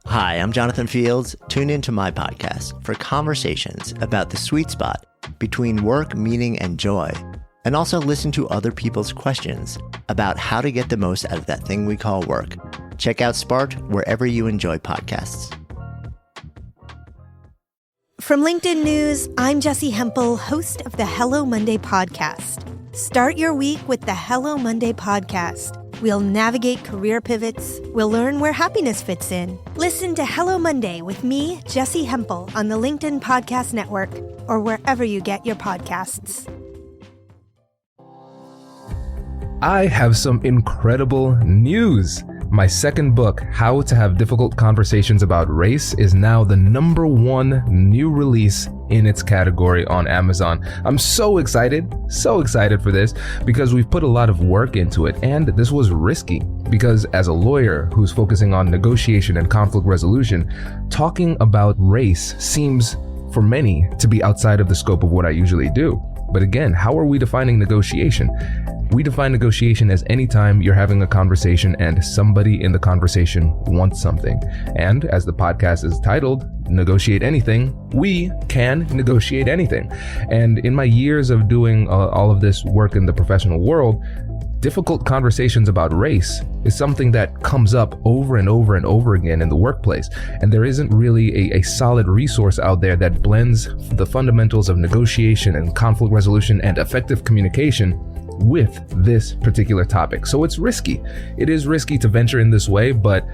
Hi, I'm Jonathan Fields. Tune into my podcast for conversations about the sweet spot between work, meaning, and joy, and also listen to other people's questions about how to get the most out of that thing we call work. Check out Sparked wherever you enjoy podcasts. From LinkedIn News, I'm Jessie Hempel, host of the Hello Monday podcast. Start your week with the Hello Monday podcast. We'll navigate career pivots. We'll learn where happiness fits in. Listen to Hello Monday with me, Jessie Hempel, on the LinkedIn Podcast Network or wherever you get your podcasts. I have some incredible news. My second book, How to Have Difficult Conversations About Race, is now the #1 new release in its category on Amazon. I'm so excited for this because we've put a lot of work into it, and this was risky because as a lawyer who's focusing on negotiation and conflict resolution, talking about race seems for many to be outside of the scope of what I usually do. But again, how are we defining negotiation? We define negotiation as any time you're having a conversation and somebody in the conversation wants something. And as the podcast is titled, Negotiate Anything, we can negotiate anything. And in my years of doing all of this work in the professional world, difficult conversations about race is something that comes up over and over and over again in the workplace. And there isn't really a solid resource out there that blends the fundamentals of negotiation and conflict resolution and effective communication with this particular topic. So it's risky. It is risky to venture in this way, but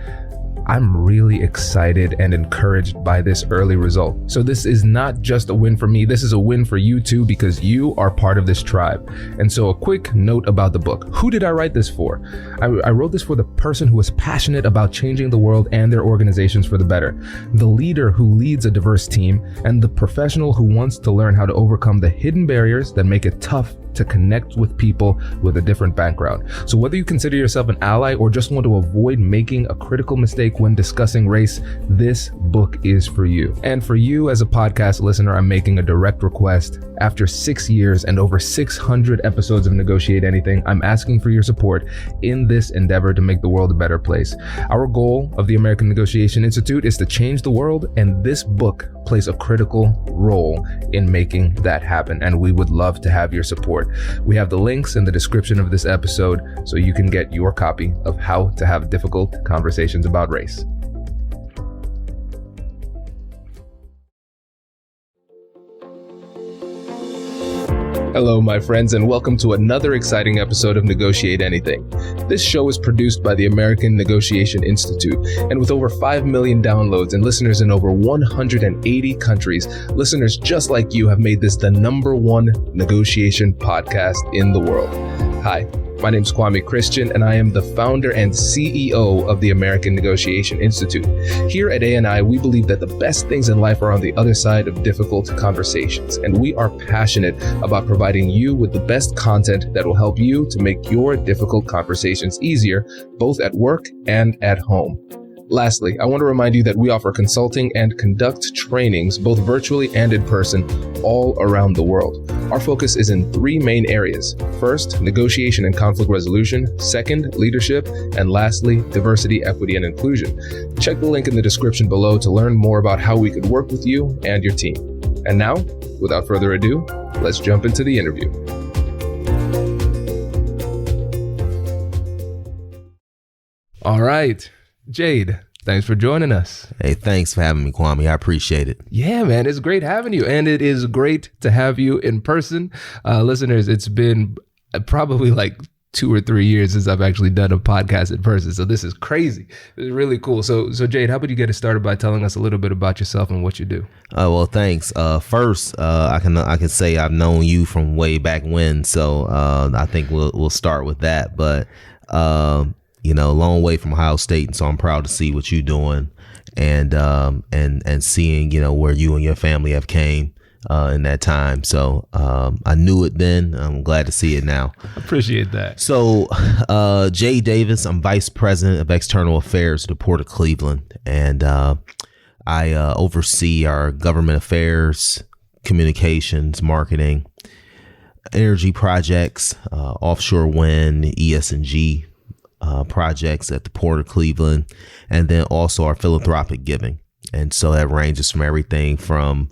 I'm really excited and encouraged by this early result. So this is not just a win for me, this is a win for you too, because you are part of this tribe. And so a quick note about the book. Who did I write this for? I wrote this for the person who is passionate about changing the world and their organizations for the better, the leader who leads a diverse team, and the professional who wants to learn how to overcome the hidden barriers that make it tough to connect with people with a different background. So whether you consider yourself an ally or just want to avoid making a critical mistake when discussing race, this book is for you. And for you as a podcast listener, I'm making a direct request. After 6 years and over 600 episodes of Negotiate Anything, I'm asking for your support in this endeavor to make the world a better place. Our goal of the American Negotiation Institute is to change the world, and this book plays a critical role in making that happen, and we would love to have your support. We have the links in the description of this episode so you can get your copy of How to Have Difficult Conversations About Race. Hello, my friends, and welcome to another exciting episode of Negotiate Anything. This show is produced by the American Negotiation Institute, and with over 5 million downloads and listeners in over 180 countries, listeners just like you have made this the #1 negotiation podcast in the world. Hi, my name is Kwame Christian, and I am the founder and CEO of the American Negotiation Institute. Here at ANI, we believe that the best things in life are on the other side of difficult conversations, and we are passionate about providing you with the best content that will help you to make your difficult conversations easier, both at work and at home. Lastly, I want to remind you that we offer consulting and conduct trainings, both virtually and in person, all around the world. Our focus is in 3 main areas. First, negotiation and conflict resolution. Second, leadership. And lastly, diversity, equity, and inclusion. Check the link in the description below to learn more about how we could work with you and your team. And now, without further ado, let's jump into the interview. All right. Jade, thanks for joining us. Hey, thanks for having me, Kwame. I appreciate it. Yeah, man, it's great having you. And it is great to have you in person. Listeners, it's been probably like 2 or 3 years since I've actually done a podcast in person. So this is crazy. This is really cool. So Jade, how about you get us started by telling us a little bit about yourself and what you do? Well, thanks. First, I can say I've known you from way back when. So I think we'll start with that. But long way from Ohio State, and so I'm proud to see what you're doing, and seeing where you and your family have came in that time. So I knew it then. I'm glad to see it now. Appreciate that. So Jade Davis, I'm Vice President of External Affairs at the Port of Cleveland, and I oversee our government affairs, communications, marketing, energy projects, offshore wind, ES&G, projects at the Port of Cleveland, and then also our philanthropic giving. And so that ranges from everything from,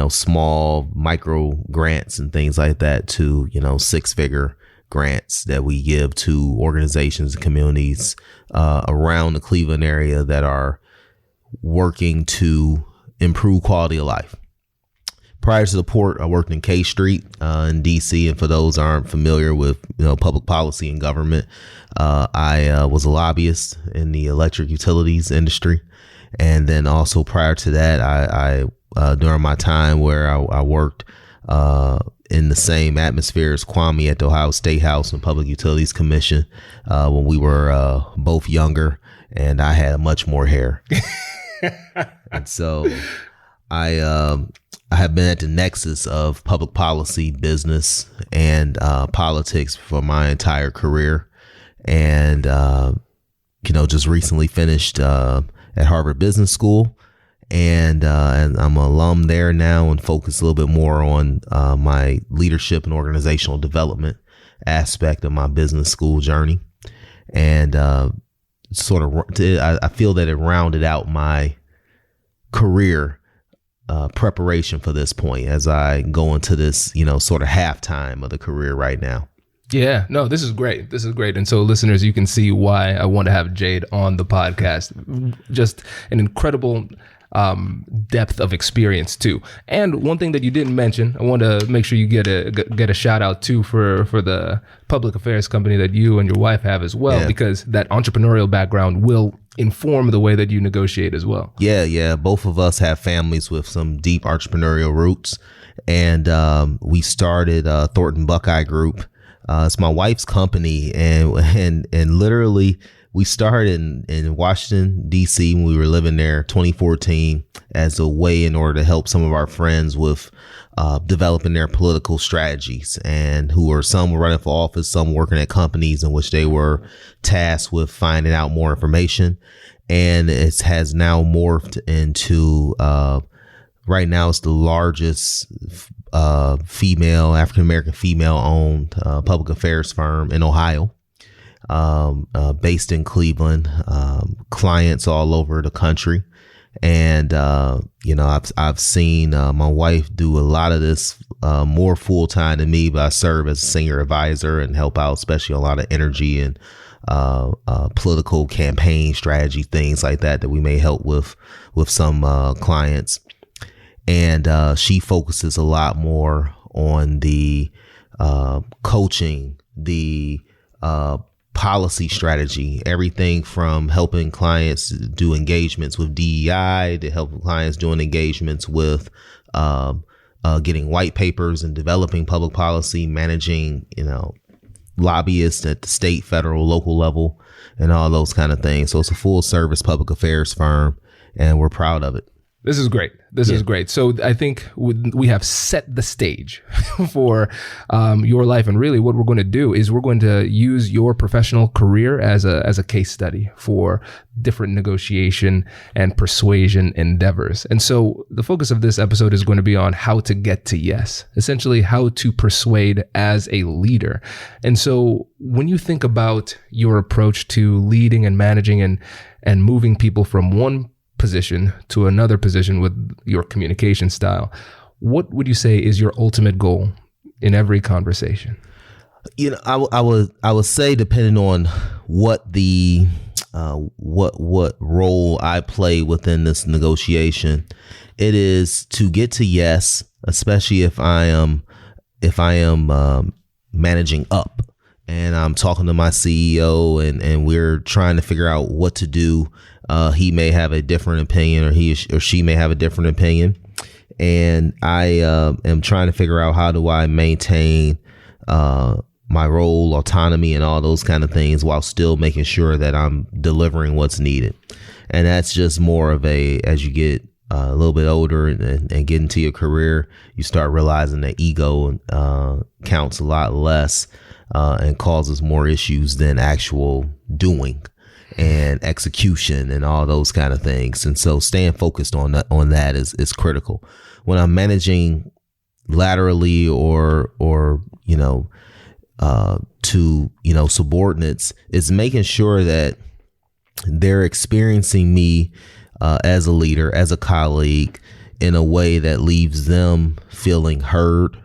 small micro grants and things like that to, 6-figure grants that we give to organizations and communities around the Cleveland area that are working to improve quality of life. Prior to the Port, I worked in K Street in DC, and for those who aren't familiar with public policy and government, I was a lobbyist in the electric utilities industry, and then also prior to that, I during my time where I worked in the same atmosphere as Kwame at the Ohio State House and Public Utilities Commission when we were both younger, and I had much more hair, and so I have been at the nexus of public policy, business, and politics for my entire career. And, just recently finished at Harvard Business School. And I'm an alum there now and focus a little bit more on my leadership and organizational development aspect of my business school journey. And I feel that it rounded out my career preparation for this point as I go into this, sort of halftime of the career right now. Yeah, no, this is great. This is great. And so listeners, you can see why I want to have Jade on the podcast. Just an incredible depth of experience too. And one thing that you didn't mention, I want to make sure you get a shout out too for the public affairs company that you and your wife have as well, because that entrepreneurial background will inform the way that you negotiate as well. Yeah. Both of us have families with some deep entrepreneurial roots. And we started Thornton Buckeye Group. It's my wife's company. And literally we started in Washington, D.C. when we were living there 2014 as a way in order to help some of our friends with developing their political strategies, and some were running for office, some working at companies in which they were tasked with finding out more information. And it has now morphed into right now it's the largest African-American female owned public affairs firm in Ohio. Based in Cleveland, clients all over the country. And, I've seen my wife do a lot of this more full time than me, but I serve as a senior advisor and help out, especially a lot of energy and political campaign strategy, things like that we may help with some clients. And she focuses a lot more on the coaching, the policy strategy, everything from helping clients do engagements with DEI to helping clients doing engagements with getting white papers and developing public policy, managing, lobbyists at the state, federal, local level, and all those kind of things. So it's a full service public affairs firm, and we're proud of it. This is great. This is great. So I think we have set the stage for your life. And really what we're going to do is we're going to use your professional career as a case study for different negotiation and persuasion endeavors. And so the focus of this episode is going to be on how to get to yes, essentially how to persuade as a leader. And so when you think about your approach to leading and managing and moving people from one position to another position with your communication style, what would you say is your ultimate goal in every conversation? I would say, depending on what the what role I play within this negotiation, it is to get to yes, especially if I am managing up and I'm talking to my CEO and we're trying to figure out what to do. He may have a different opinion, or he or she may have a different opinion. And I am trying to figure out how do I maintain my role, autonomy, and all those kind of things while still making sure that I'm delivering what's needed. And that's just more of as you get a little bit older and get into your career, you start realizing that ego counts a lot less and causes more issues than actual doing and execution and all those kind of things. And so staying focused on that is critical. When I'm managing laterally or subordinates is making sure that they're experiencing me as a leader, as a colleague, in a way that leaves them feeling heard,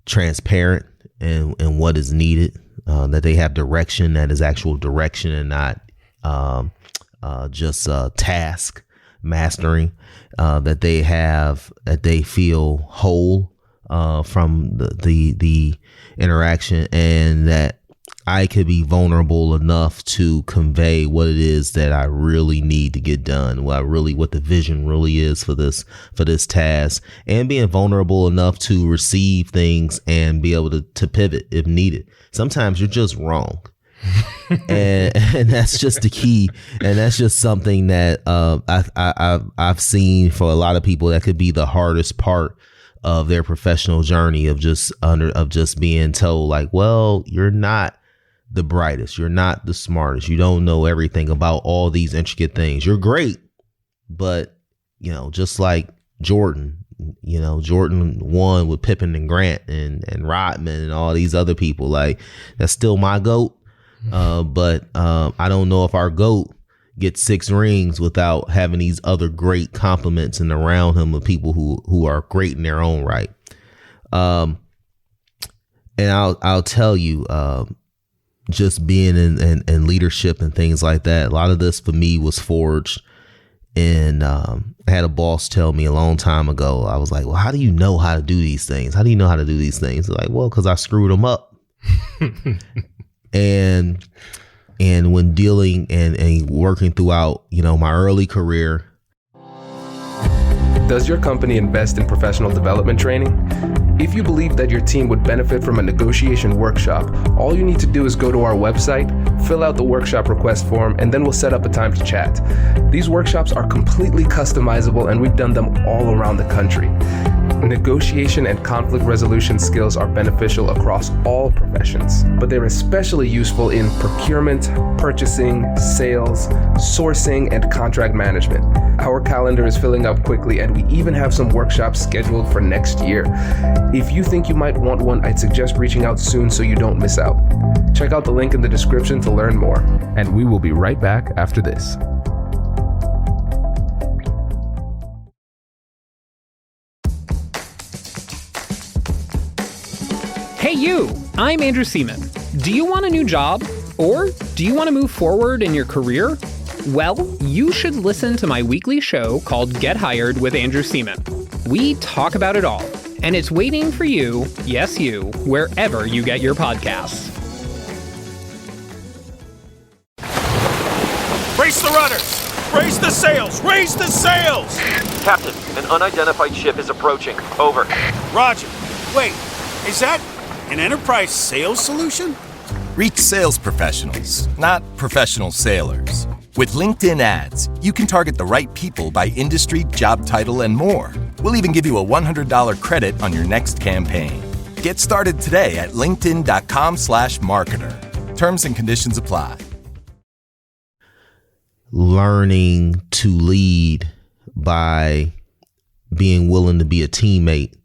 transparent, and what is needed, that they have direction that is actual direction and not just task mastering, that they feel whole from the interaction, and that I could be vulnerable enough to convey what it is that I really need to get done, what the vision really is for this task, and being vulnerable enough to receive things and be able to pivot if needed. Sometimes you're just wrong. and that's just the key, and that's just something that I've seen for a lot of people that could be the hardest part of their professional journey, of just being told, like, well, you're not the brightest, you're not the smartest, you don't know everything about all these intricate things. You're great, but just like Jordan won with Pippen and Grant and Rodman and all these other people. Like, that's still my GOAT. But I don't know if our GOAT gets 6 rings without having these other great compliments and around him of people who are great in their own right. And I'll tell you, just being in leadership and things like that, a lot of this for me was forged. And I had a boss tell me a long time ago, I was like, well, how do you know how to do these things? How do you know how to do these things? They're like, well, because I screwed them up. And when dealing and working throughout, my early career. Does your company invest in professional development training? If you believe that your team would benefit from a negotiation workshop, all you need to do is go to our website, fill out the workshop request form, and then we'll set up a time to chat. These workshops are completely customizable, and we've done them all around the country. Negotiation and conflict resolution skills are beneficial across all professions, but they're especially useful in procurement, purchasing, sales, sourcing, and contract management. Our calendar is filling up quickly, and we even have some workshops scheduled for next year. If you think you might want one, I'd suggest reaching out soon so you don't miss out. Check out the link in the description to learn more. And we will be right back after this. Hey you, I'm Andrew Seaman. Do you want a new job? Or do you want to move forward in your career? Well, you should listen to my weekly show called Get Hired with Andrew Seaman. We talk about it all, and it's waiting for you, yes you, wherever you get your podcasts. Brace the rudders! Raise the sails! Raise the sails! Captain, an unidentified ship is approaching. Over. Roger. Wait, is that an enterprise sales solution? Reach sales professionals, not professional sailors. With LinkedIn ads, you can target the right people by industry, job title, and more. We'll even give you a $100 credit on your next campaign. Get started today at linkedin.com/marketer. Terms and conditions apply. Learning to lead by being willing to be a teammate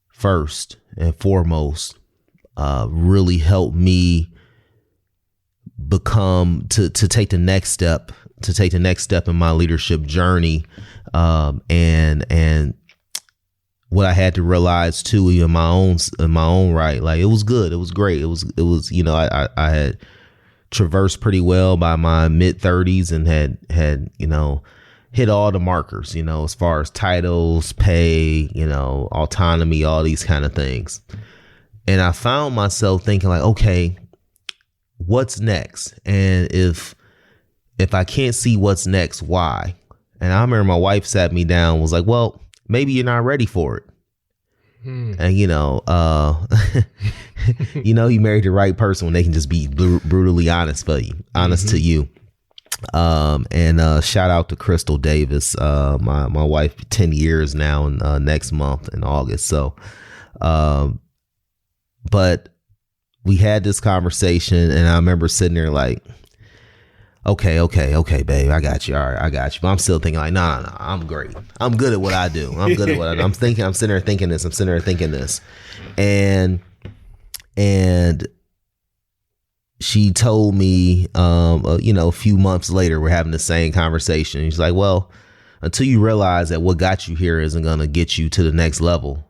first and foremost really helped me become to take the next step in my leadership journey, and what I had to realize too in my own right, like it was good, it was great, it was I had traversed pretty well by my mid-30s and had hit all the markers, as far as titles, pay, autonomy, all these kind of things. And I found myself thinking like, okay, what's next? And if I can't see what's next, why? And I remember my wife sat me down and was like, well, maybe you're not ready for it. And you married the right person when they can just be brutally honest to you. And shout out to Crystal Davis, my wife, 10 years now, next month in August. So, but we had this conversation, and I remember sitting there like, okay, babe, I got you. All right, I got you. But I'm still thinking like, no, I'm great. I'm good at what I do. I'm good at what I do. I'm sitting there thinking this. And she told me, a few months later, we're having the same conversation. She's like, well, until you realize that what got you here isn't going to get you to the next level.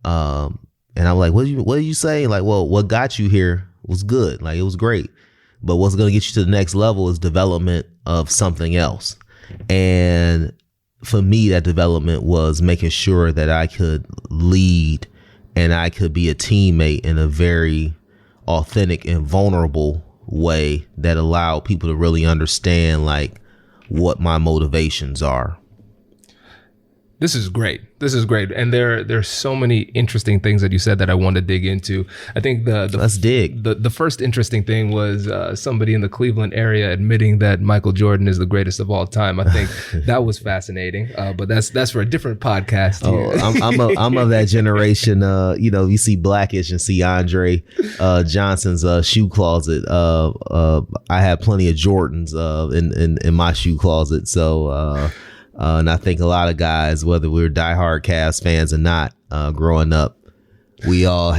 And I'm like, what did you say? Like, well, what got you here was good. Like, it was great. But what's going to get you to the next level is development of something else. And for me, that development was making sure that I could lead and I could be a teammate in a very authentic and vulnerable way that allowed people to really understand like what my motivations are. This is great. And there's so many interesting things that you said that I want to dig into. I think Let's dig. The first interesting thing was somebody in the Cleveland area admitting that Michael Jordan is the greatest of all time. I think that was fascinating. But that's for a different podcast. I'm of that generation. You see Blackish and see Andre Johnson's shoe closet. I have plenty of Jordans in my shoe closet. So. And I think a lot of guys, whether we were diehard Cavs fans or not, growing up, we all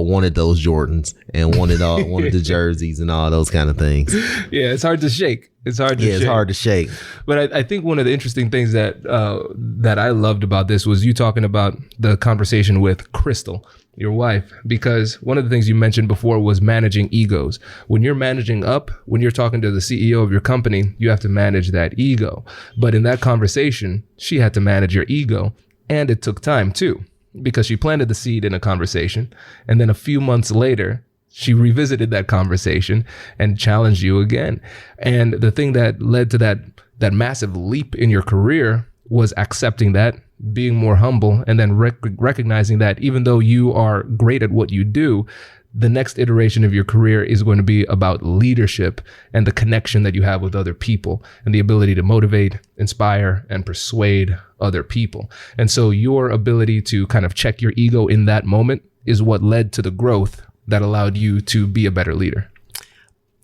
wanted those Jordans and wanted the jerseys and all those kind of things. Yeah, it's hard to shake. It's hard to shake. But I think one of the interesting things that I loved about this was you talking about the conversation with Crystal, your wife, because one of the things you mentioned before was managing egos. When you're managing up, when you're talking to the CEO of your company, you have to manage that ego. But in that conversation, she had to manage your ego, and it took time too, because she planted the seed in a conversation, and then a few months later, she revisited that conversation and challenged you again. And the thing that led to that massive leap in your career was accepting that, being more humble, and then recognizing that even though you are great at what you do, the next iteration of your career is going to be about leadership and the connection that you have with other people and the ability to motivate, inspire, and persuade other people. And so your ability to kind of check your ego in that moment is what led to the growth that allowed you to be a better leader.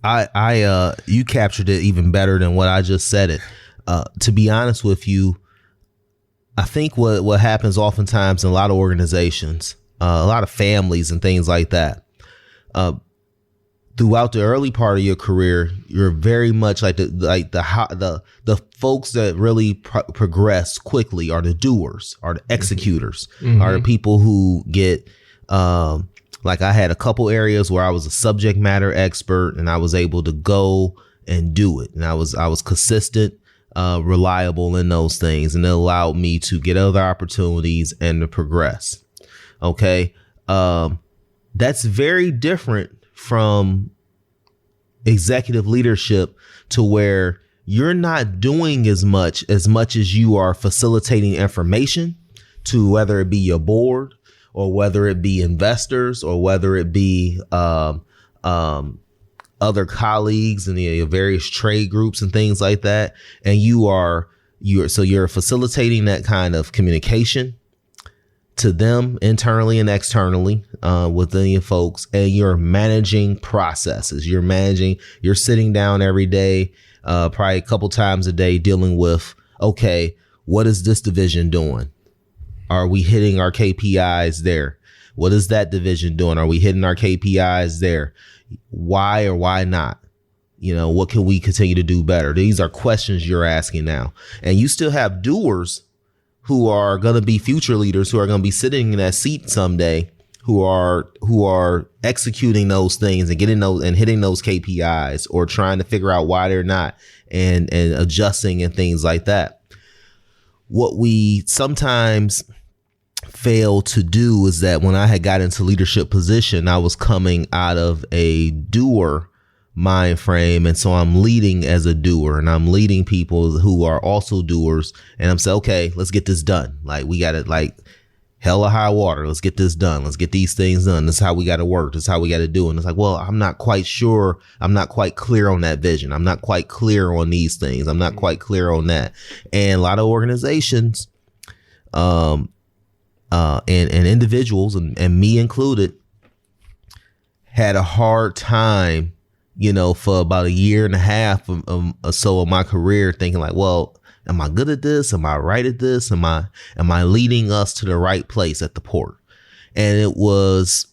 You captured it even better than what I just said it. To be honest with you, I think what happens oftentimes in a lot of organizations, a lot of families and things like that, throughout the early part of your career, you're very much like the folks that really progress quickly are the doers, are the executors, are the people who get, like I had a couple areas where I was a subject matter expert and I was able to go and do it. And I was consistent, reliable in those things, and it allowed me to get other opportunities and to progress. Okay. That's very different from executive leadership, to where you're not doing as much as you are facilitating information to, whether it be your board or whether it be investors or whether it be other colleagues in the various trade groups and things like that. And you're facilitating that kind of communication to them internally and externally within your folks, and you're managing processes. You're sitting down every day, probably a couple times a day, dealing with, okay, what is this division doing? Are we hitting our KPIs there? What is that division doing? Are we hitting our KPIs there? Why or why not? What can we continue to do better? These are questions you're asking now. And you still have doers who are going to be future leaders, who are going to be sitting in that seat someday, who are executing those things and getting those and hitting those KPIs, or trying to figure out why they're not, and adjusting and things like that. What we sometimes fail to do is that when I had got into leadership position, I was coming out of a doer mind frame. And so I'm leading as a doer, and I'm leading people who are also doers. And I'm saying, okay, let's get this done. Like, we got it, like hell or high water. Let's get this done. Let's get these things done. This is how we got to work. This is how we got to do it. And it's like, well, I'm not quite sure. I'm not quite clear on that vision. I'm not quite clear on these things. I'm not quite clear on that. And a lot of organizations, and individuals, and me included, had a hard time, for about a year and a half or so of my career, thinking like, well, am I good at this? Am I right at this? Am I leading us to the right place at the port? And it was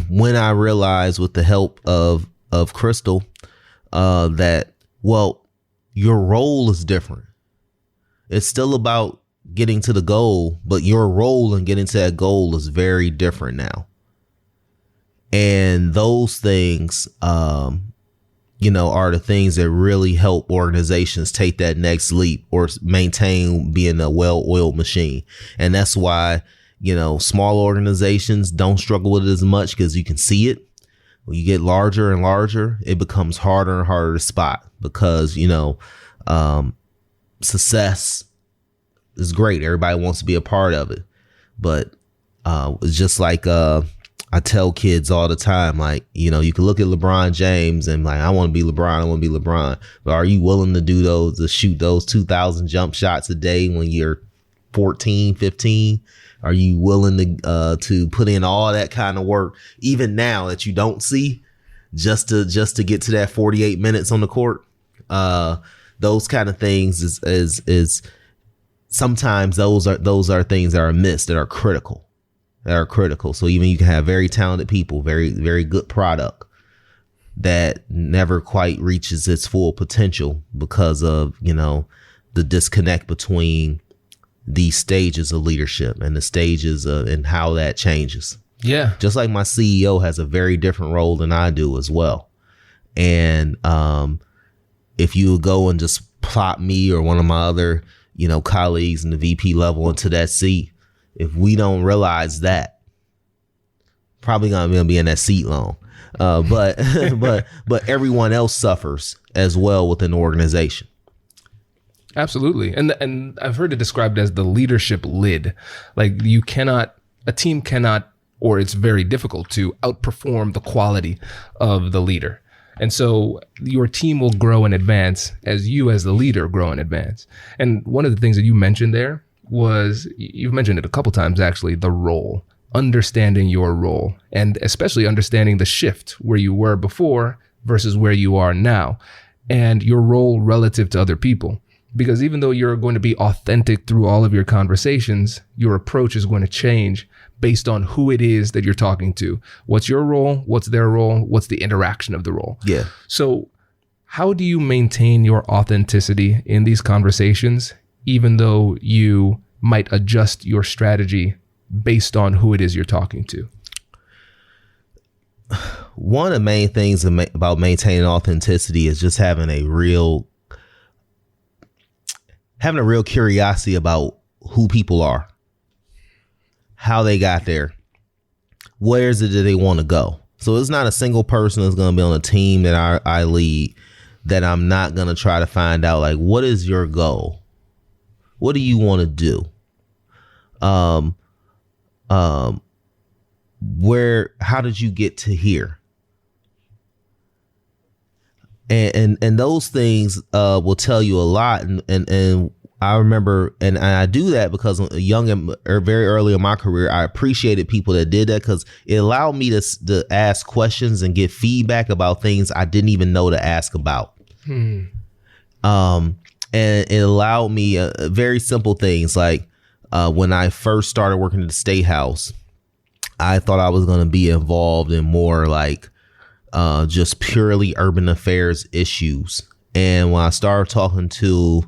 when I realized with the help of Crystal that, well, your role is different. It's still about getting to the goal, but your role in getting to that goal is very different now. And those things, you know, are the things that really help organizations take that next leap or maintain being a well-oiled machine. And that's why, you know, small organizations don't struggle with it as much because you can see it. When you get larger and larger, it becomes harder and harder to spot because, you know, success is great. Everybody wants to be a part of it. But it's just like I tell kids all the time, like, you know, you can look at LeBron James and like, I want to be LeBron. I want to be LeBron. But are you willing to do those, to shoot those 2,000 jump shots a day when you're 14, 15? Are you willing to put in all that kind of work, even now that you don't see, just to get to that 48 minutes on the court? Those kind of things is sometimes those are things that are missed, that are critical. So even you can have very talented people, very, very good product that never quite reaches its full potential because of, you know, the disconnect between these stages of leadership and the stages of and how that changes. Yeah. Just like my CEO has a very different role than I do as well. And if you go and just plot me or one of my other, you know, colleagues in the VP level into that seat, if we don't realize that, probably gonna be in that seat long. But everyone else suffers as well within the organization. Absolutely. And I've heard it described as the leadership lid. Like a team cannot, or it's very difficult to outperform the quality of the leader. And so your team will grow and advance as you as the leader grow and advance. And one of the things that you mentioned there was, you've mentioned it a couple times actually, the role, understanding your role, and especially understanding the shift where you were before versus where you are now, and your role relative to other people. Because even though you're going to be authentic through all of your conversations, your approach is going to change based on who it is that you're talking to. What's your role? What's their role? What's the interaction of the role? Yeah. So how do you maintain your authenticity in these conversations, even though you might adjust your strategy based on who it is you're talking to? One of the main things about maintaining authenticity is just having a real curiosity about who people are, how they got there, where is it that they want to go. So it's not a single person that's going to be on a team that I lead that I'm not going to try to find out, like, what is your goal? What do you want to do? How did you get to here? And those things will tell you a lot. And I remember, and I do that because young and very early in my career, I appreciated people that did that because it allowed me to ask questions and get feedback about things I didn't even know to ask about. And it allowed me very simple things like when I first started working at the State House, I thought I was going to be involved in more like just purely urban affairs issues. And when I started talking to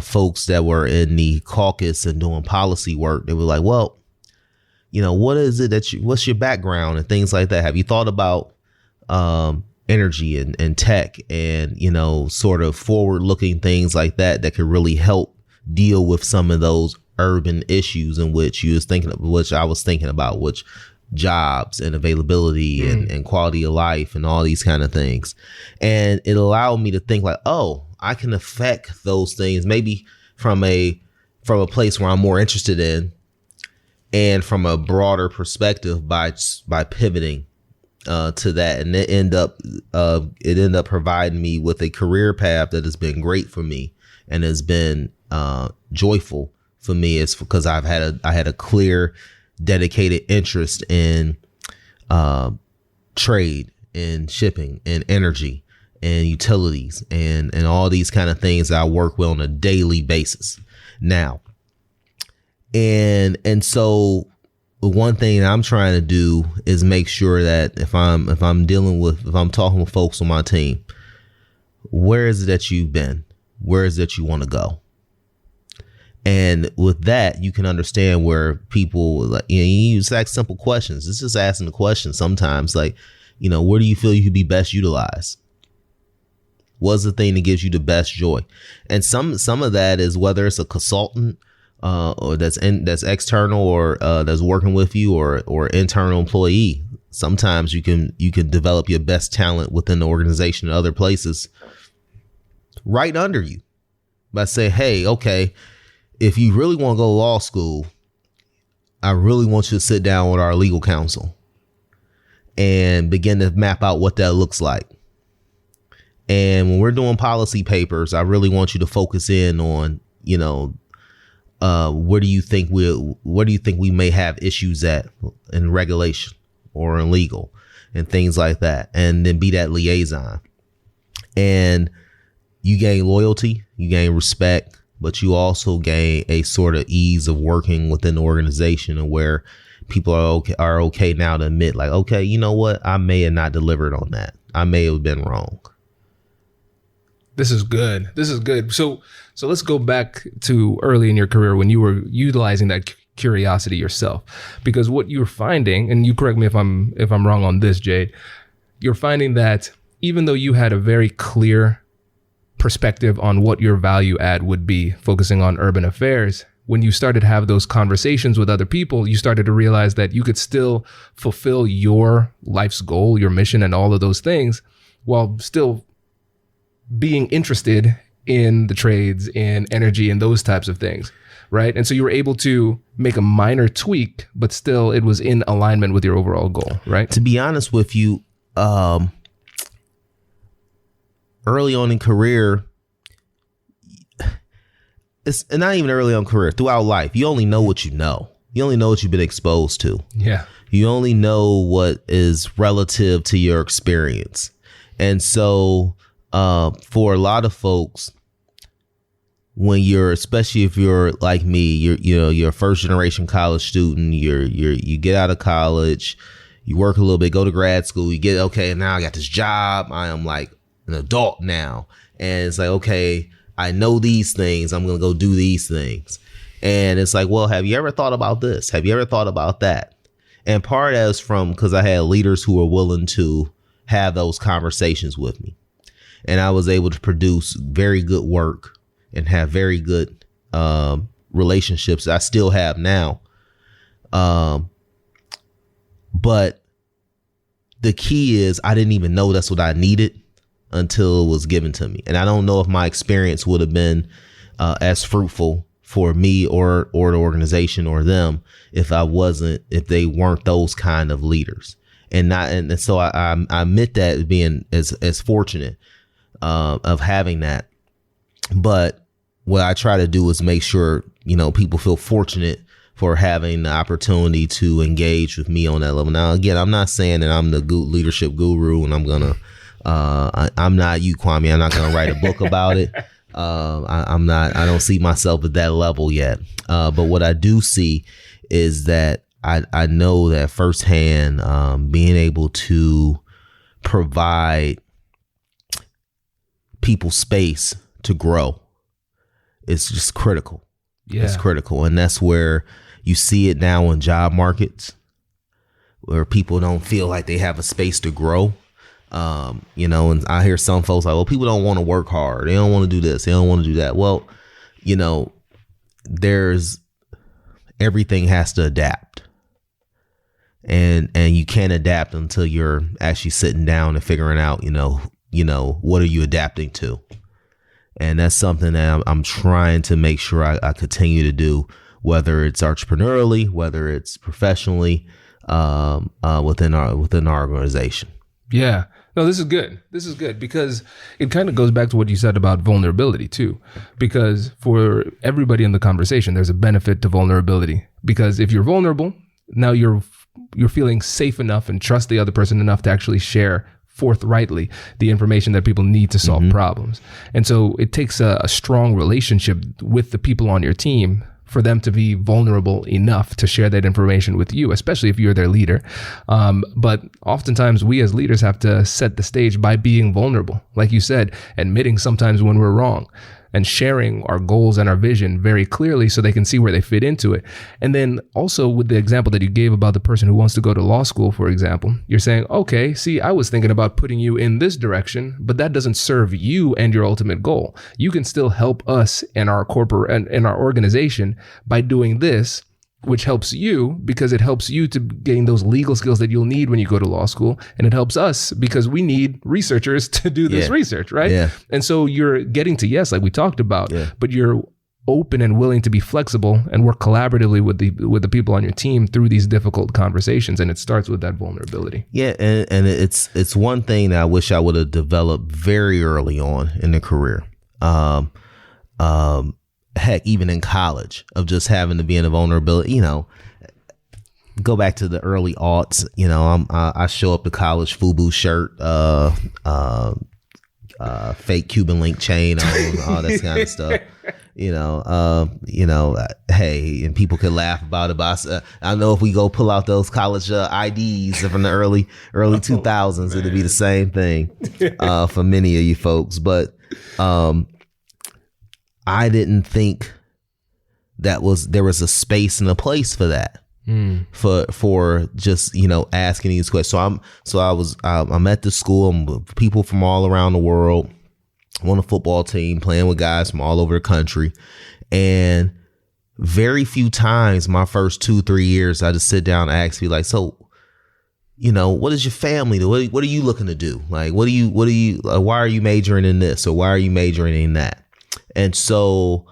folks that were in the caucus and doing policy work, they were like, well, you know, what is it what's your background and things like that? Have you thought about energy and tech and, you know, sort of forward looking things like that could really help deal with some of those urban issues in which I was thinking about, which jobs and availability and quality of life and all these kind of things. And it allowed me to think like, oh, I can affect those things maybe from a place where I'm more interested in and from a broader perspective by pivoting to that. And it ended up providing me with a career path that has been great for me and has been joyful for me. It's because I had a clear, dedicated interest in trade and shipping and energy and utilities and all these kind of things that I work with on a daily basis now. And so one thing I'm trying to do is make sure that if I'm talking with folks on my team, where is it that you've been? Where is it that you want to go? And with that, you can understand where people, like, you just ask simple questions. It's just asking the question sometimes, like, where do you feel you could be best utilized? What's the thing that gives you the best joy? And some of that is whether it's a consultant or that's external or that's working with you or internal employee. Sometimes you can develop your best talent within the organization and other places right under you by say, hey, okay, if you really want to go to law school, I really want you to sit down with our legal counsel and begin to map out what that looks like. And when we're doing policy papers, I really want you to focus in on, where do you think we may have issues at in regulation or in legal and things like that, and then be that liaison. And you gain loyalty, you gain respect, but you also gain a sort of ease of working within the organization, and where people are okay now to admit, like, okay, you know what, I may have not delivered on that. I may have been wrong. This is good. So let's go back to early in your career when you were utilizing that curiosity yourself, because what you're finding, and you correct me if I'm wrong on this, Jade, you're finding that even though you had a very clear perspective on what your value add would be, focusing on urban affairs, when you started to have those conversations with other people, you started to realize that you could still fulfill your life's goal, your mission, and all of those things while still being interested in the trades, in energy, and those types of things, right? And so you were able to make a minor tweak, but still it was in alignment with your overall goal, right? To be honest with you, early on in career, it's not even early on career, throughout life, you only know what you know. You only know what you've been exposed to. Yeah. You only know what is relative to your experience. And so for a lot of folks, when especially if you're like me, you're a first generation college student, you get out of college, you work a little bit, go to grad school, you get, okay, now I got this job, I am like an adult now. And it's like, okay, I know these things, I'm going to go do these things. And it's like, well, have you ever thought about this? Have you ever thought about that? And part of that is because I had leaders who were willing to have those conversations with me. And I was able to produce very good work and have very good relationships I still have now. But the key is I didn't even know that's what I needed until it was given to me. And I don't know if my experience would have been as fruitful for me or the organization or them if they weren't those kind of leaders. And so I admit that being as fortunate of having that. But what I try to do is make sure, people feel fortunate for having the opportunity to engage with me on that level. Now, again, I'm not saying that I'm the leadership guru and I'm not you, Kwame. I'm not going to write a book about it. I don't see myself at that level yet. But what I do see is that I know that firsthand, being able to provide people space to grow is just critical. Yeah. It's critical. And that's where you see it now in job markets where people don't feel like they have a space to grow. And I hear some folks like, well, people don't want to work hard. They don't want to do this. They don't want to do that. Well, everything has to adapt. And you can't adapt until you're actually sitting down and figuring out, what are you adapting to? And that's something that I'm trying to make sure I continue to do, whether it's entrepreneurially, whether it's professionally, within our organization. Yeah. No, this is good. This is good because it kind of goes back to what you said about vulnerability too. Because for everybody in the conversation, there's a benefit to vulnerability. Because if you're vulnerable, now you're feeling safe enough and trust the other person enough to actually share forthrightly the information that people need to solve problems. And so it takes a strong relationship with the people on your team for them to be vulnerable enough to share that information with you, especially if you're their leader. But oftentimes we as leaders have to set the stage by being vulnerable. Like you said, admitting sometimes when we're wrong and sharing our goals and our vision very clearly so they can see where they fit into it. And then also with the example that you gave about the person who wants to go to law school, for example, you're saying, okay, see, I was thinking about putting you in this direction, but that doesn't serve you and your ultimate goal. You can still help us and our corporate and our organization by doing this, which helps you because it helps you to gain those legal skills that you'll need when you go to law school. And it helps us because we need researchers to do this research, right? Yeah. And so you're getting to yes, like we talked about, but you're open and willing to be flexible and work collaboratively with the people on your team through these difficult conversations. And it starts with that vulnerability. Yeah. And it's one thing that I wish I would have developed very early on in the career. Heck, even in college, of just having to be in a vulnerability, you know, go back to the early aughts, you know, I show up to college, FUBU shirt, fake Cuban link chain on, all that kind of stuff, you know, hey, and people could laugh about it, but I know if we go pull out those college IDs from the early 2000s, it'd be the same thing for many of you folks. But I didn't think there was a space and a place for that, for just, you know, asking these questions. I'm at the school. I'm with people from all around the world. I'm on a football team playing with guys from all over the country. And very few times my first 2-3 years, I just sit down and ask you, like, so, you know, what is your family do? What are you looking to do? Like, why are you majoring in this? Or why are you majoring in that? And so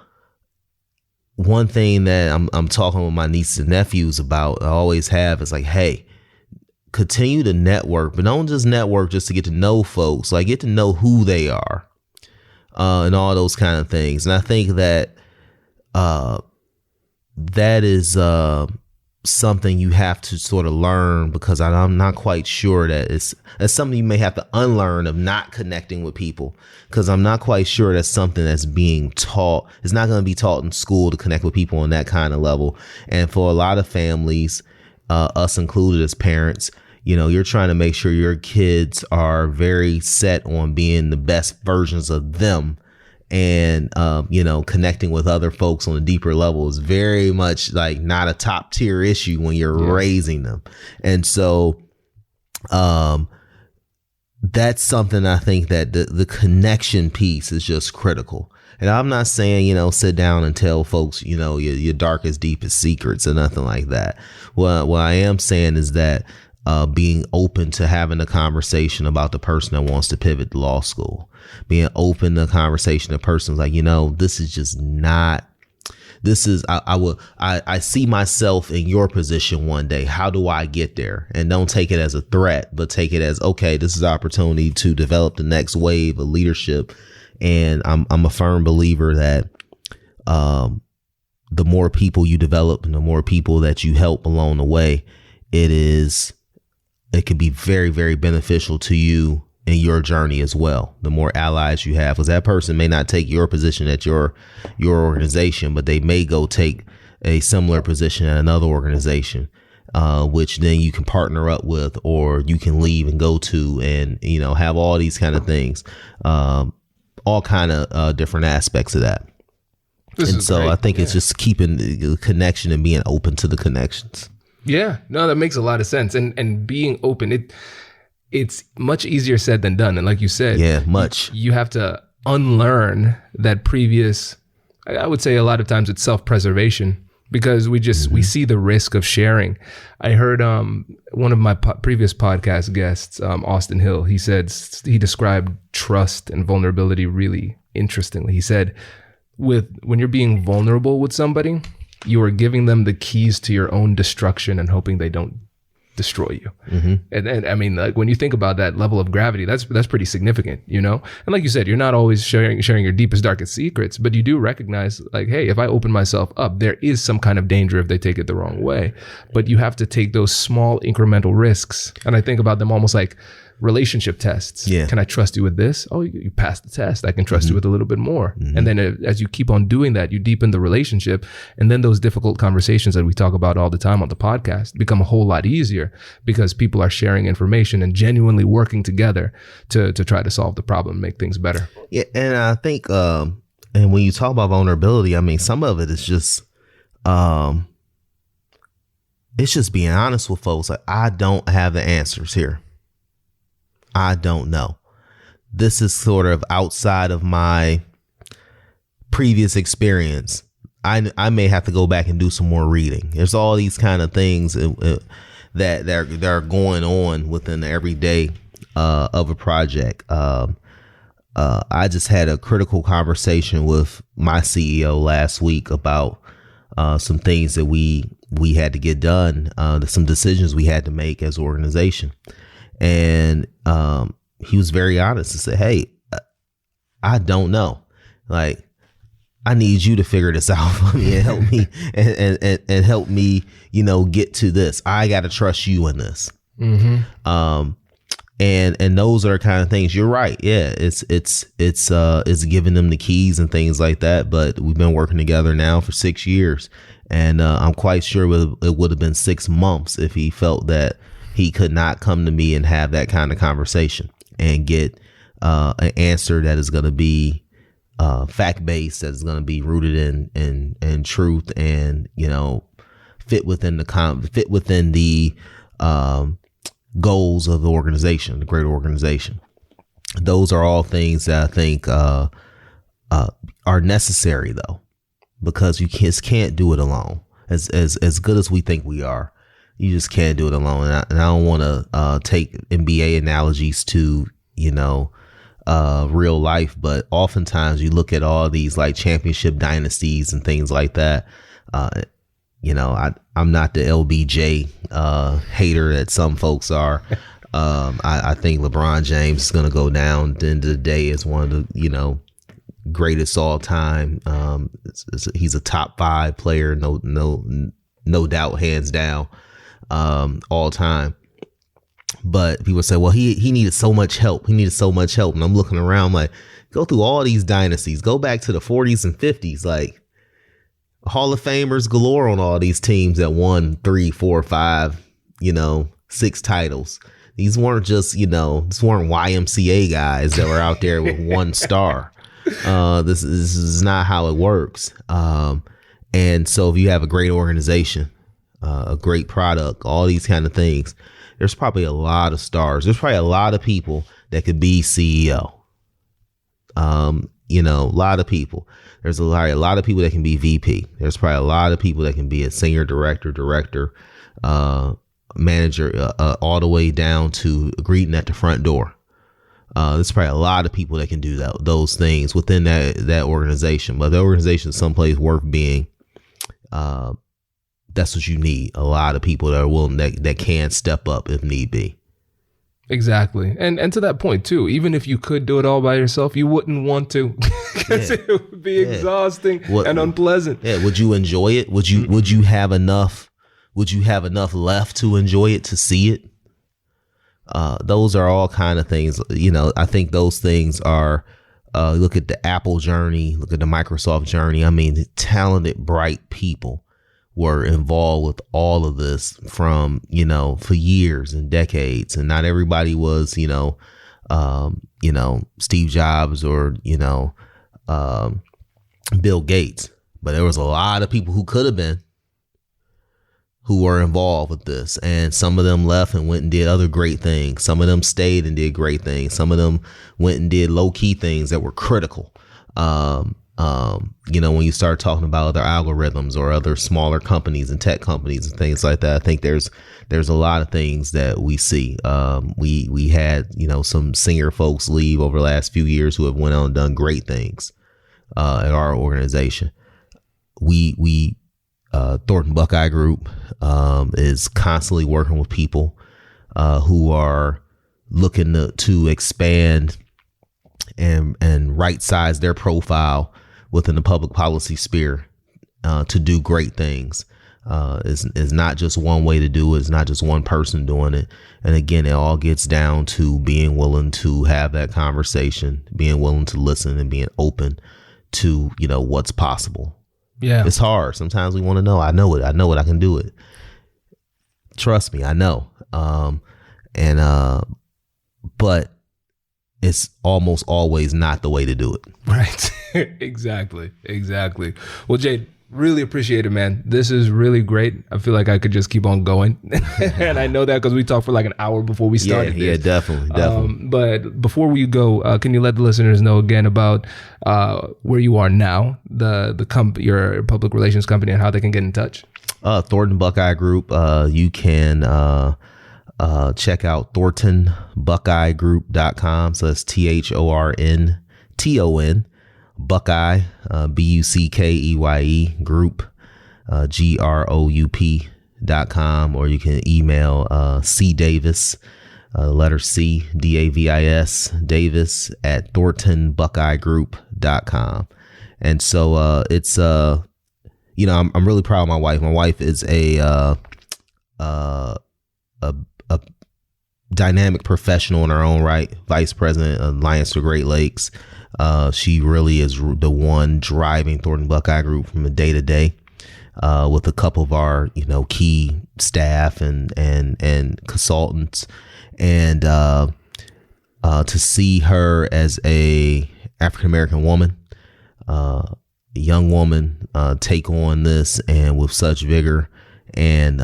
one thing that I'm talking with my nieces and nephews about, I always have, is like, hey, continue to network, but don't just network just to get to know folks, like get to know who they are, and all those kind of things. And I think that that is something you have to sort of learn, because I'm not quite sure that it's something you may have to unlearn, of not connecting with people, because I'm not quite sure that's something that's being taught. It's not going to be taught in school to connect with people on that kind of level. And for a lot of families, us included as parents, you know, you're trying to make sure your kids are very set on being the best versions of them. And, you know, connecting with other folks on a deeper level is very much like not a top tier issue when you're raising them. And so that's something I think that the connection piece is just critical. And I'm not saying, you know, sit down and tell folks, you know, your darkest, deepest secrets or nothing like that. What I am saying is that being open to having a conversation about the person that wants to pivot to law school, being open to a conversation of persons like, you know, this is just not, I see myself in your position one day. How do I get there? And don't take it as a threat, but take it as, okay, this is an opportunity to develop the next wave of leadership. And I'm a firm believer that the more people you develop and the more people that you help along the way, it can be very, very beneficial to you in your journey as well. The more allies you have, because that person may not take your position at your organization, but they may go take a similar position at another organization, which then you can partner up with, or you can leave and go to, and, you know, have all these kind of things, all kind of different aspects of that. And so great. I think it's just keeping the connection and being open to the connections. Yeah, no, that makes a lot of sense. And being open, it's much easier said than done. And like you said, much. You have to unlearn that previous, I would say a lot of times it's self-preservation, because we see the risk of sharing. I heard one of my previous podcast guests, Austin Hill, he described trust and vulnerability really interestingly. He said, when you're being vulnerable with somebody, you are giving them the keys to your own destruction and hoping they don't destroy you. Mm-hmm. And I mean, like, when you think about that level of gravity, that's pretty significant, you know? And like you said, you're not always sharing your deepest, darkest secrets, but you do recognize, like, hey, if I open myself up, there is some kind of danger if they take it the wrong way. But you have to take those small incremental risks. And I think about them almost like relationship tests. Yeah. Can I trust you with this? Oh, you passed the test. I can trust you with a little bit more. And then as you keep on doing that, you deepen the relationship. And then those difficult conversations that we talk about all the time on the podcast become a whole lot easier because people are sharing information and genuinely working together to try to solve the problem and make things better. Yeah. And I think, and when you talk about vulnerability, I mean, some of it is just, it's just being honest with folks. Like, I don't have the answers here. I don't know. This is sort of outside of my previous experience. I may have to go back and do some more reading. There's all these kind of things that are going on within the everyday of a project. I just had a critical conversation with my CEO last week about some things that we had to get done, some decisions we had to make as an organization. And he was very honest and said, hey, I don't know. Like, I need you to figure this out for me and help me and help me, get to this. I got to trust you in this. And those are kind of things. You're right. Yeah. It's giving them the keys and things like that. But we've been working together now for 6 years. And I'm quite sure it would have been 6 months if he felt that he could not come to me and have that kind of conversation and get an answer that is going to be fact-based, that is going to be rooted in truth and, fit within the goals of the organization, the greater organization. Those are all things that I think are necessary, though, because you just can't do it alone. As good as we think we are, you just can't do it alone. And I don't want to take NBA analogies to real life, but oftentimes you look at all these like championship dynasties and things like that. I'm not the LBJ hater that some folks are. I think LeBron James is going to go down at the end of the day as one of the greatest all time. He's a top 5 player, no doubt, hands down, all time. But people say, well, he needed so much help. And I'm looking around like, go through all these dynasties, go back to the 40s and 50s, like Hall of Famers galore on all these teams that won 3, 4, 5, 6 titles. These weren't just, these weren't YMCA guys that were out there with 1 star. This is not how it works. And so if you have a great organization, a great product, all these kind of things, there's probably a lot of stars. There's probably a lot of people that could be CEO. A lot of people. There's a lot of people that can be VP. There's probably a lot of people that can be a senior director, manager, all the way down to greeting at the front door. There's probably a lot of people that can do those things within that organization. But the organization is someplace worth being. That's what you need. A lot of people that are willing, that can step up if need be. Exactly. And to that point too, even if you could do it all by yourself, you wouldn't want to, because it would be exhausting and unpleasant. Yeah. Would you enjoy it? Would you have enough left to enjoy it, to see it? Those are all kind of things, I think those things are, look at the Apple journey, look at the Microsoft journey. I mean, the talented, bright people were involved with all of this from, for years and decades. And not everybody was, Steve Jobs or, Bill Gates, but there was a lot of people who could have been, who were involved with this. And some of them left and went and did other great things. Some of them stayed and did great things. Some of them went and did low key things that were critical. When you start talking about other algorithms or other smaller companies and tech companies and things like that, I think there's a lot of things that we see. We had, some senior folks leave over the last few years who have went on and done great things at our organization. Thornton Buckeye Group is constantly working with people who are looking to expand and right size their profile within the public policy sphere to do great things. Is not just one way to do it. It's not just one person doing it. And again, it all gets down to being willing to have that conversation, being willing to listen, and being open to, what's possible. Yeah. It's hard. Sometimes we want to know. I know it. I can do it. Trust me, I know. But it's almost always not the way to do it. Right. Exactly. Well, Jade, really appreciate it, man. This is really great. I feel like I could just keep on going. And I know that because we talked for like an hour before we started. Yeah, definitely. But before we go, can you let the listeners know again about where you are now, your public relations company, and how they can get in touch? Thornton Buckeye Group. You can check out ThorntonBuckeyeGroup.com. So that's THORNTON Buckeye, BUCKEYE Group, GROUP.com, or you can email C Davis, letter C DAVIS Davis at ThorntonBuckeyeGroup.com. And so it's I'm really proud of my wife. My wife is a dynamic professional in her own right, vice president of Alliance to Great Lakes. She really is the one driving Thornton Buckeye Group from a day to day, with a couple of our, key staff and consultants. And to see her as a African-American woman, young woman, take on this and with such vigor, and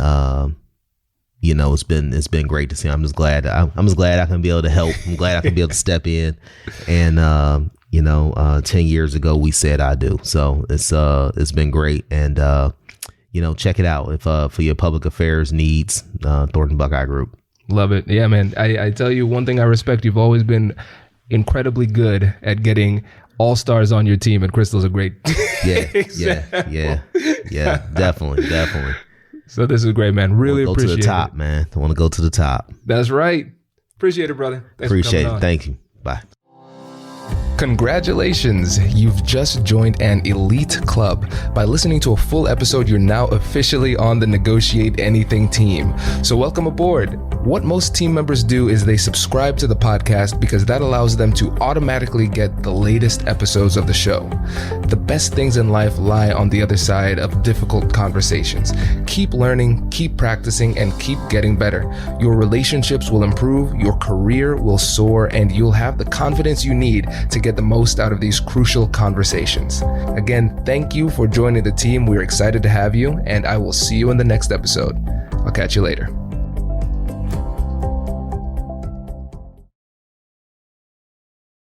it's been great to see. I'm just glad I can be able to help. I'm glad I can be able to step in. And 10 years ago we said I do. So it's been great. And check it out if for your public affairs needs, Thornton Buckeye Group. Love it. Yeah, man. I tell you one thing I respect. You've always been incredibly good at getting all-stars on your team, and Crystal's a great Exactly. Yeah, definitely. So this is great, man. Really appreciate it. Go to the top, man. I want to go to the top. That's right. Appreciate it, brother. Thanks Appreciate for it. on. Thank you. Bye. Congratulations, you've just joined an elite club. By listening to a full episode, you're now officially on the Negotiate Anything team. So welcome aboard. What most team members do is they subscribe to the podcast because that allows them to automatically get the latest episodes of the show. The best things in life lie on the other side of difficult conversations. Keep learning, keep practicing, and keep getting better. Your relationships will improve, your career will soar, and you'll have the confidence you need to get the most out of these crucial conversations. Again, thank you for joining the team. We're excited to have you, and I will see you in the next episode. I'll catch you later.